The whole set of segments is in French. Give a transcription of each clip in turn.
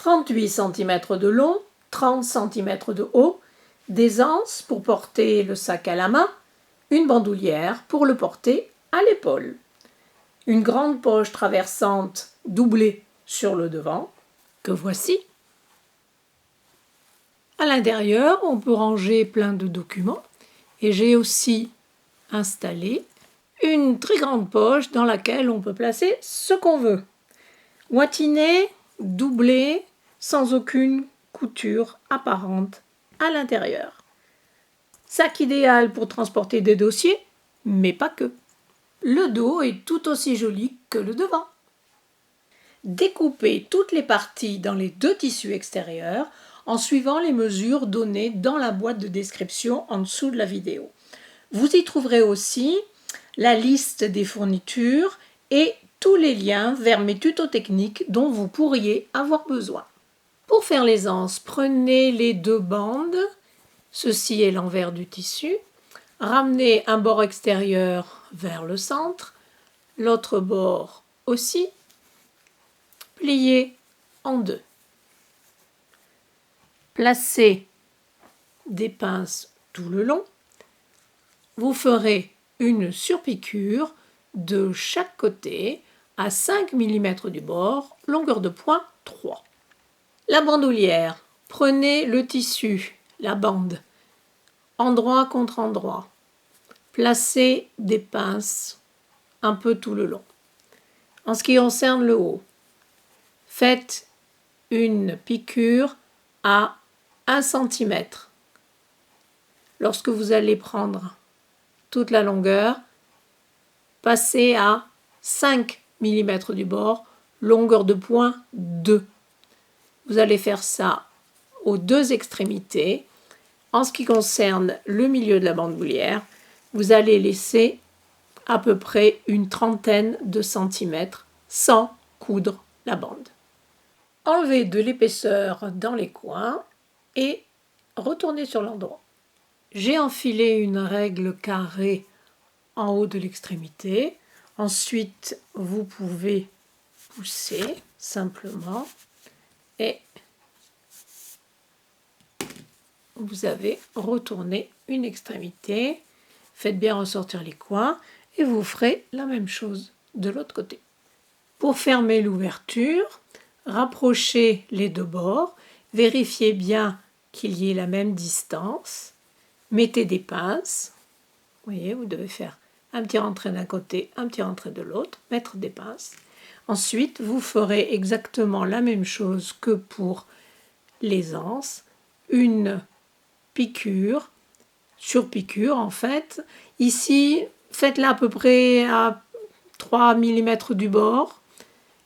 38 cm de long, 30 cm de haut, des anses pour porter le sac à la main, une bandoulière pour le porter à l'épaule, une grande poche traversante doublée sur le devant, que voici. À l'intérieur, on peut ranger plein de documents et j'ai aussi installé une très grande poche dans laquelle on peut placer ce qu'on veut. Moitiné, doublé, sans aucune couture apparente à l'intérieur. Sac idéal pour transporter des dossiers, mais pas que. Le dos est tout aussi joli que le devant. Découpez toutes les parties dans les deux tissus extérieurs en suivant les mesures données dans la boîte de description en dessous de la vidéo. Vous y trouverez aussi la liste des fournitures et tous les liens vers mes tutos techniques dont vous pourriez avoir besoin. Pour faire les anses, prenez les deux bandes, ceci est l'envers du tissu, ramenez un bord extérieur vers le centre, l'autre bord aussi, pliez en deux. Placez des pinces tout le long. Vous ferez une surpiqûre de chaque côté à 5 mm du bord, longueur de point 3. La bandoulière, prenez le tissu, la bande, endroit contre endroit. Placez des pinces un peu tout le long. En ce qui concerne le haut, faites une piqûre à 1 cm. Lorsque vous allez prendre toute la longueur, passez à 5 mm du bord, longueur de point 2. Vous allez faire ça aux deux extrémités. En ce qui concerne le milieu de la bandoulière, vous allez laisser à peu près une trentaine de centimètres sans coudre la bande. Enlevez de l'épaisseur dans les coins et retournez sur l'endroit. J'ai enfilé une règle carrée en haut de l'extrémité. Ensuite, vous pouvez pousser simplement et vous avez retourné une extrémité. Faites bien ressortir les coins et vous ferez la même chose de l'autre côté. Pour fermer l'ouverture, rapprochez les deux bords, vérifiez bien qu'il y ait la même distance, mettez des pinces, vous voyez, vous devez faire un petit rentré d'un côté, un petit rentré de l'autre, mettre des pinces. Ensuite, vous ferez exactement la même chose que pour les anses, une piqûre, surpiqûre en fait. Ici, faites-la à peu près à 3 mm du bord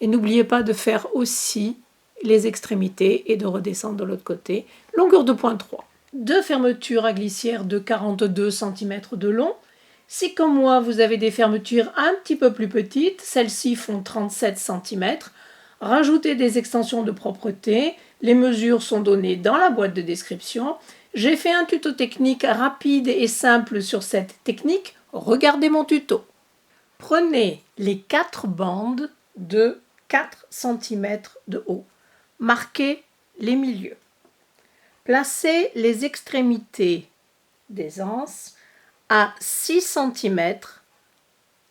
et n'oubliez pas de faire aussi les extrémités et de redescendre de l'autre côté. Longueur de point 3. Deux fermetures à glissière de 42 cm de long. Si comme moi vous avez des fermetures un petit peu plus petites, celles-ci font 37 cm, rajoutez des extensions de propreté. Les mesures sont données dans la boîte de description. J'ai fait un tuto technique rapide et simple sur cette technique. Regardez mon tuto. Prenez les 4 bandes de 4 cm de haut. Marquez les milieux. Placez les extrémités des anses à 6 cm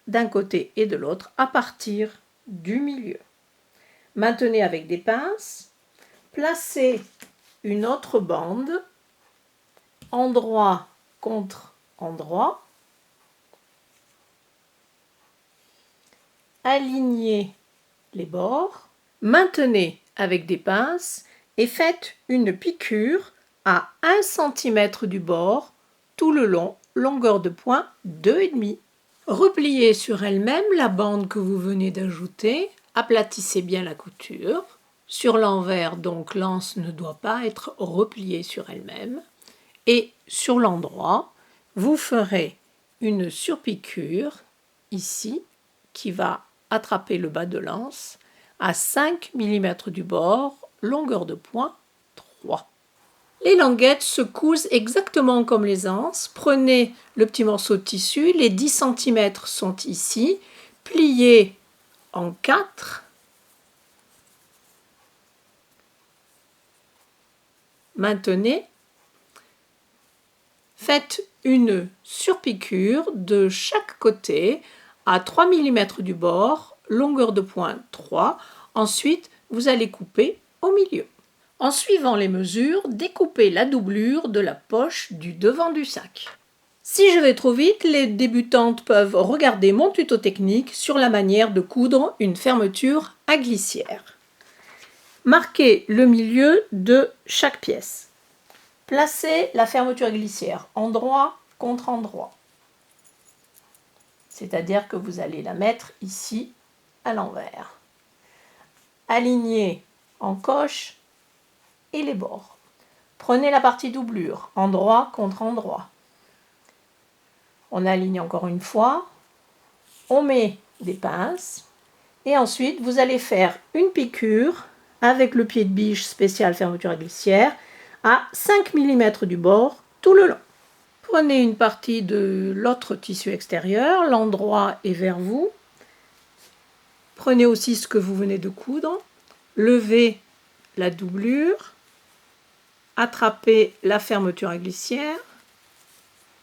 d'un côté et de l'autre à partir du milieu. Maintenez avec des pinces. Placez une autre bande, endroit contre endroit. Alignez les bords. Maintenez avec des pinces et faites une piqûre à 1 cm du bord tout le long, longueur de point 2,5. Repliez sur elle-même la bande que vous venez d'ajouter, aplatissez bien la couture. Sur l'envers, donc l'anse ne doit pas être repliée sur elle-même. Et sur l'endroit, vous ferez une surpiqûre ici qui va attraper le bas de l'anse à 5 mm du bord, longueur de point 3. Les languettes se cousent exactement comme les anses. Prenez le petit morceau de tissu, les 10 cm sont ici, pliez en 4 maintenez. Faites une surpiqûre de chaque côté à 3 mm du bord, longueur de pointe 3. Ensuite, vous allez couper au milieu. En suivant les mesures, découpez la doublure de la poche du devant du sac. Si je vais trop vite, les débutantes peuvent regarder mon tuto technique sur la manière de coudre une fermeture à glissière. Marquez le milieu de chaque pièce. Placez la fermeture à glissière endroit contre endroit. C'est-à-dire que vous allez la mettre ici à l'envers. Alignez encoche et les bords. Prenez la partie doublure, endroit contre endroit. On aligne encore une fois, on met des pinces et ensuite vous allez faire une piqûre avec le pied de biche spécial fermeture à glissière à 5 mm du bord tout le long. Prenez une partie de l'autre tissu extérieur, l'endroit est vers vous. Prenez aussi ce que vous venez de coudre, levez la doublure, attrapez la fermeture à glissière,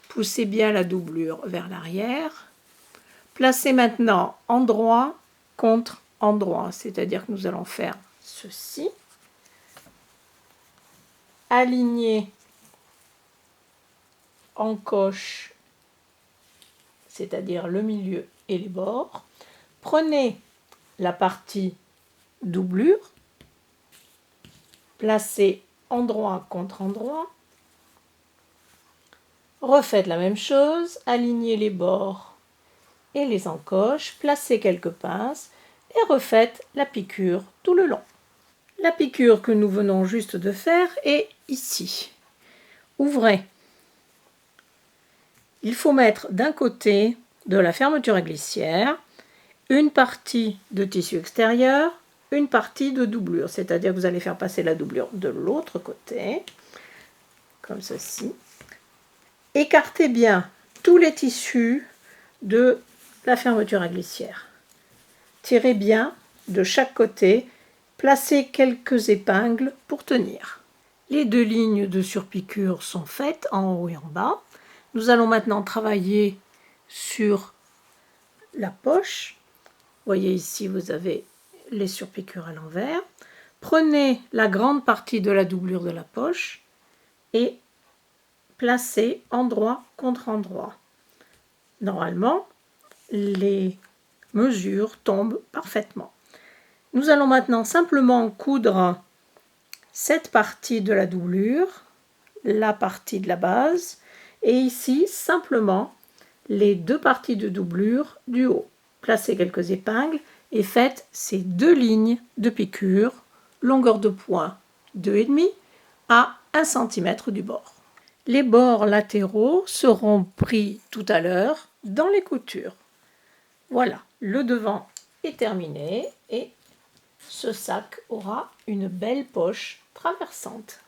poussez bien la doublure vers l'arrière. Placez maintenant endroit contre endroit, c'est-à-dire que nous allons faire ceci. Alignez encoche, c'est-à-dire le milieu et les bords. Prenez la partie doublure, placez endroit contre endroit. Refaites la même chose, alignez les bords et les encoches, placez quelques pinces et refaites la piqûre tout le long. La piqûre que nous venons juste de faire est ici. Ouvrez. Il faut mettre d'un côté de la fermeture à glissière une partie de tissu extérieur, une partie de doublure, c'est-à-dire que vous allez faire passer la doublure de l'autre côté, comme ceci. Écartez bien tous les tissus de la fermeture à glissière. Tirez bien de chaque côté, placez quelques épingles pour tenir. Les deux lignes de surpiqûre sont faites en haut et en bas. Nous allons maintenant travailler sur la poche. Vous voyez ici, vous avez les surpiqûres à l'envers. Prenez la grande partie de la doublure de la poche et placez endroit contre endroit. Normalement, les mesures tombent parfaitement. Nous allons maintenant simplement coudre cette partie de la doublure, la partie de la base, et ici simplement les deux parties de doublure du haut. Placez quelques épingles et faites ces deux lignes de piqûre, longueur de point 2,5 à 1 cm du bord. Les bords latéraux seront pris tout à l'heure dans les coutures. Voilà, le devant est terminé et ce sac aura une belle poche traversante.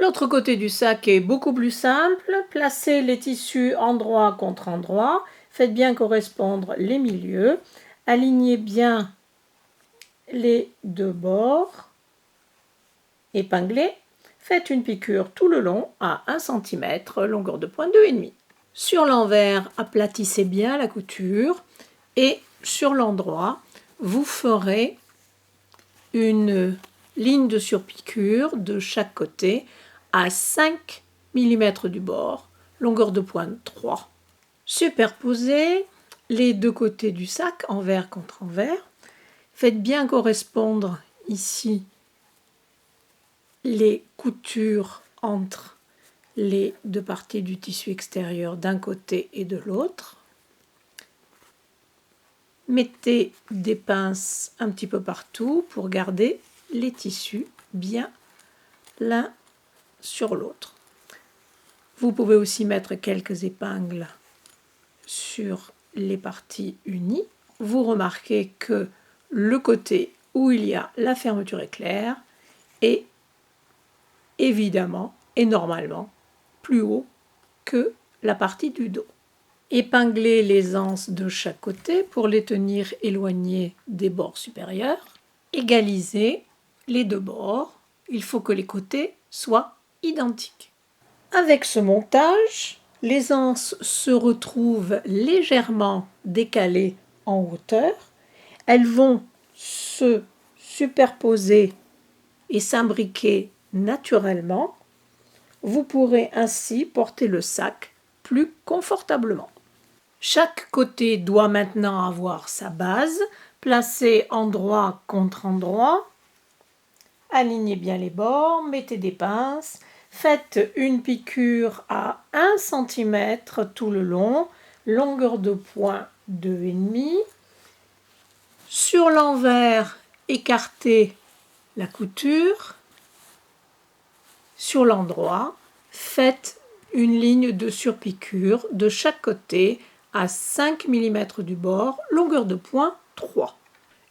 L'autre côté du sac est beaucoup plus simple. Placez les tissus endroit contre endroit. Faites bien correspondre les milieux. Alignez bien les deux bords. Épinglez. Faites une piqûre tout le long à 1 cm, longueur de point 2,5. Sur l'envers, aplatissez bien la couture et sur l'endroit, vous ferez une ligne de surpiqûre de chaque côté à 5 mm du bord, longueur de pointe 3. Superposez les deux côtés du sac, envers contre envers. Faites bien correspondre ici les coutures entre les deux parties du tissu extérieur d'un côté et de l'autre. Mettez des pinces un petit peu partout pour garder les tissus bien l'un sur l'autre. Vous pouvez aussi mettre quelques épingles sur les parties unies. Vous remarquez que le côté où il y a la fermeture éclair est évidemment et normalement plus haut que la partie du dos. Épinglez les anses de chaque côté pour les tenir éloignés des bords supérieurs. Égalisez les deux bords. Il faut que les côtés soient identiques. Avec ce montage, les anses se retrouvent légèrement décalées en hauteur. Elles vont se superposer et s'imbriquer naturellement. Vous pourrez ainsi porter le sac plus confortablement. Chaque côté doit maintenant avoir sa base, placée endroit contre endroit. Alignez bien les bords, mettez des pinces, faites une piqûre à 1 cm tout le long, longueur de point 2,5. Sur l'envers, écartez la couture. Sur l'endroit, faites une ligne de surpiqûre de chaque côté à 5 mm du bord, longueur de point 3.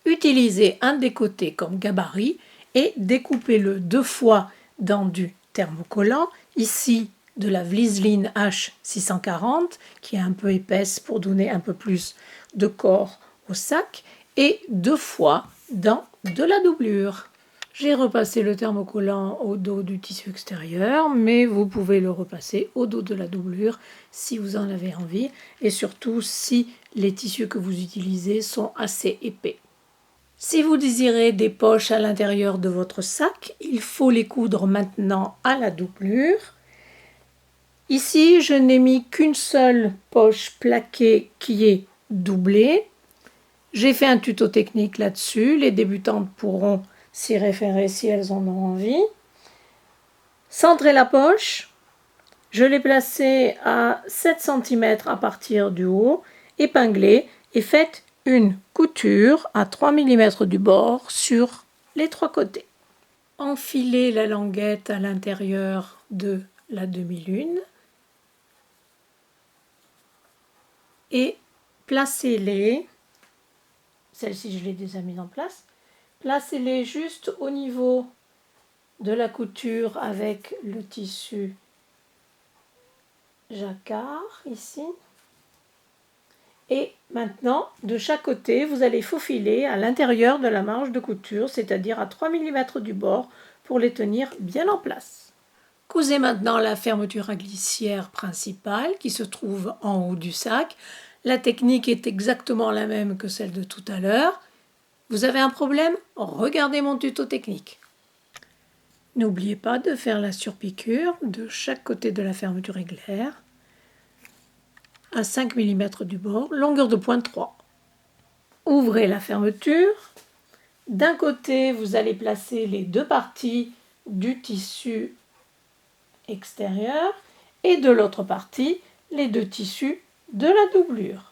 Utilisez un des côtés comme gabarit et découpez-le 2 fois dans du thermocollant, ici de la Vliseline H640 qui est un peu épaisse pour donner un peu plus de corps au sac, et 2 fois dans de la doublure. J'ai repassé le thermocollant au dos du tissu extérieur, mais vous pouvez le repasser au dos de la doublure si vous en avez envie, et surtout si les tissus que vous utilisez sont assez épais. Si vous désirez des poches à l'intérieur de votre sac, il faut les coudre maintenant à la doublure. Ici, je n'ai mis qu'une seule poche plaquée qui est doublée. J'ai fait un tuto technique là-dessus. Les débutantes pourront s'y référer si elles en ont envie. Centrez la poche. Je l'ai placée à 7 cm à partir du haut. Épinglez et faites une couture à 3 mm du bord sur les 3 côtés. Enfilez la languette à l'intérieur de la demi-lune et placez-les, celle-ci je l'ai déjà mise en place, placez-les juste au niveau de la couture avec le tissu jacquard ici. Et maintenant, de chaque côté, vous allez faufiler à l'intérieur de la marge de couture, c'est-à-dire à 3 mm du bord, pour les tenir bien en place. Cousez maintenant la fermeture à glissière principale qui se trouve en haut du sac. La technique est exactement la même que celle de tout à l'heure. Vous avez un problème? Regardez mon tuto technique. N'oubliez pas de faire la surpiqûre de chaque côté de la fermeture éclair à 5 mm du bord, longueur de point 3. Ouvrez la fermeture. D'un côté, vous allez placer les 2 parties du tissu extérieur et de l'autre partie, les 2 tissus de la doublure.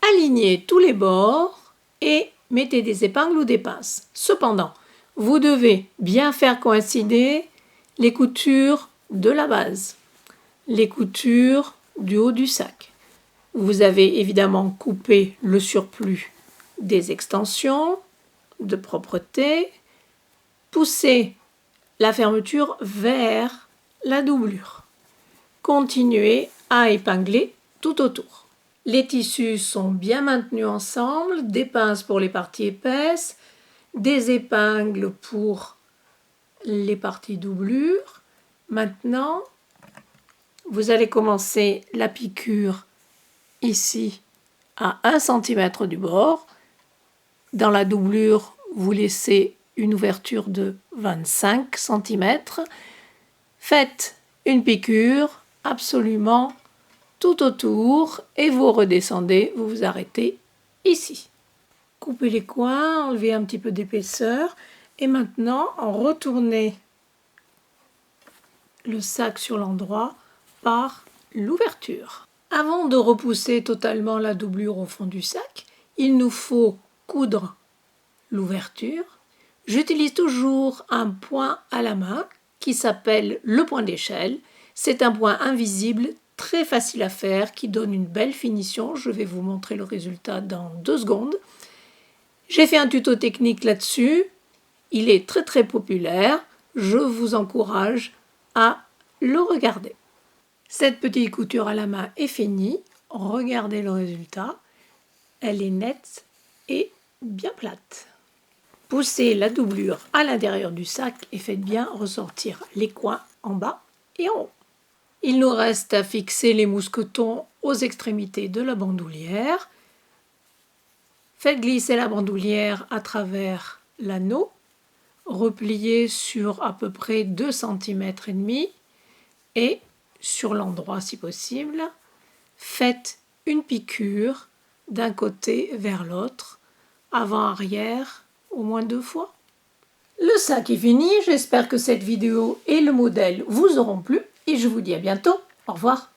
Alignez tous les bords et mettez des épingles ou des pinces. Cependant, vous devez bien faire coïncider les coutures de la base, les coutures du haut du sac. Vous avez évidemment coupé le surplus des extensions de propreté. Poussez la fermeture vers la doublure. Continuez à épingler tout autour. Les tissus sont bien maintenus ensemble, des pinces pour les parties épaisses, des épingles pour les parties doublure. Maintenant, vous allez commencer la piqûre ici à 1 cm du bord. Dans la doublure, vous laissez une ouverture de 25 cm. Faites une piqûre absolument tout autour et vous redescendez, vous vous arrêtez ici. Coupez les coins, enlevez un petit peu d'épaisseur et maintenant retournez le sac sur l'endroit par l'ouverture. Avant de repousser totalement la doublure au fond du sac, il nous faut coudre l'ouverture. J'utilise toujours un point à la main qui s'appelle le point d'échelle. C'est un point invisible, très facile à faire, qui donne une belle finition. Je vais vous montrer le résultat dans 2 secondes. J'ai fait un tuto technique là-dessus. Il est très très populaire. Je vous encourage à le regarder. Cette petite couture à la main est finie. Regardez le résultat. Elle est nette et bien plate. Poussez la doublure à l'intérieur du sac et faites bien ressortir les coins en bas et en haut. Il nous reste à fixer les mousquetons aux extrémités de la bandoulière. Faites glisser la bandoulière à travers l'anneau, repliez sur à peu près 2,5 cm et sur l'endroit si possible, faites une piqûre d'un côté vers l'autre, avant-arrière au moins 2 fois. Le sac est fini, j'espère que cette vidéo et le modèle vous auront plu et je vous dis à bientôt. Au revoir.